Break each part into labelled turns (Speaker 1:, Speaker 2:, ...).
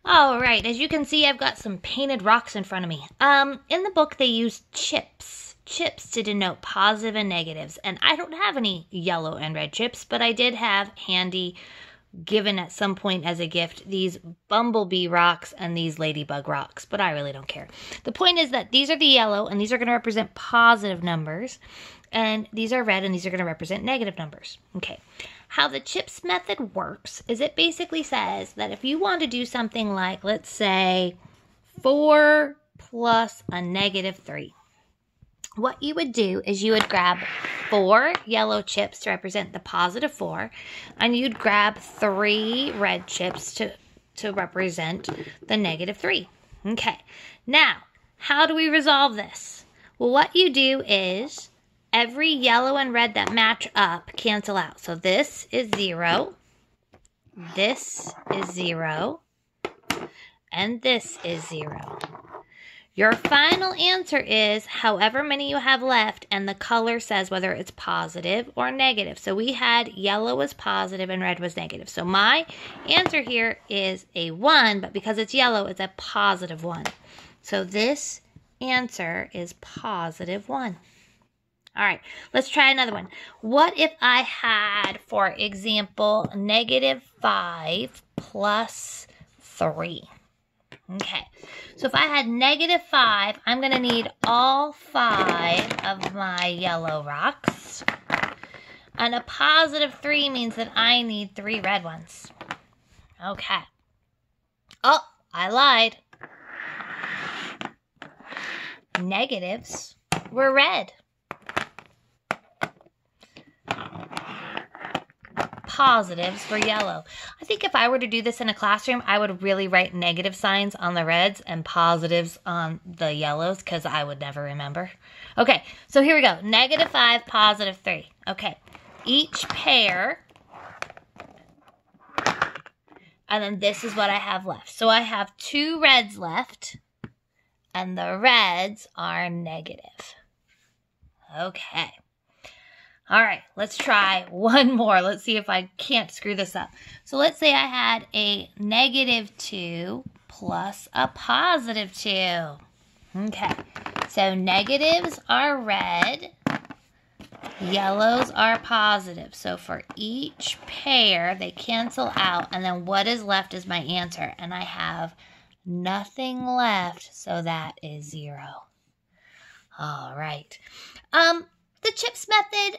Speaker 1: All right, as you can see, I've got some painted rocks in front of me. In the book, they use chips to denote positive and negatives. And I don't have any yellow and red chips, but I did have handy, given at some point as a gift, these bumblebee rocks and these ladybug rocks, but I really don't care. The point is that these are the yellow, and these are going to represent positive numbers, and these are red, and these are going to represent negative numbers. Okay. How the chips method works is it basically says that if you want to do something like, let's say, 4 plus a negative 3, what you would do is you would grab 4 yellow chips to represent the positive 4, and you'd grab 3 red chips to represent the negative 3. Okay, now, how do we resolve this? Well, what you do is every yellow and red that match up cancel out. So this is 0, this is 0, and this is 0. Your final answer is however many you have left, and the color says whether it's positive or negative. So we had yellow was positive and red was negative. So my answer here is a 1, but because it's yellow, it's a positive 1. So this answer is positive 1. All right, let's try another one. What if I had, for example, negative 5 plus 3? Okay, so if I had negative 5, I'm going to need all 5 of my yellow rocks. And a positive 3 means that I need 3 red ones. Okay. Oh, I lied. Negatives were red. Positives were yellow. I think if I were to do this in a classroom, I would really write negative signs on the reds and positives on the yellows because I would never remember. Okay, so here we go. Negative 5, positive 3. Okay, each pair, and then this is what I have left. So I have 2 reds left, and the reds are negative. Okay. All right, let's try one more. Let's see if I can't screw this up. So let's say I had a negative 2 plus a positive 2. Okay, so negatives are red, yellows are positive. So for each pair, they cancel out, and then what is left is my answer. And I have nothing left, so that is 0. All right. The chips method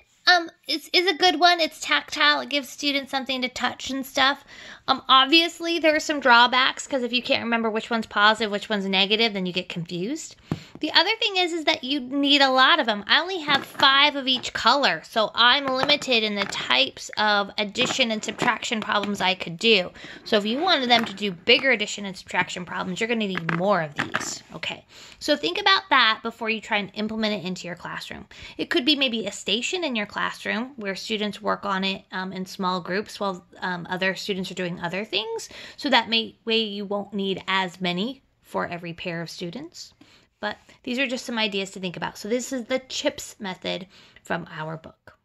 Speaker 1: is a good one. It's tactile. It gives students something to touch and stuff. Obviously, there are some drawbacks because if you can't remember which one's positive, which one's negative, then you get confused. The other thing is that you need a lot of them. I only have 5 of each color, so I'm limited in the types of addition and subtraction problems I could do. So if you wanted them to do bigger addition and subtraction problems, you're going to need more of these. Okay, so think about that before you try and implement it into your classroom. It could be maybe a station in your classroom where students work on it in small groups while other students are doing other things. So that way you won't need as many for every pair of students. But these are just some ideas to think about. So this is the CHIPS method from our book.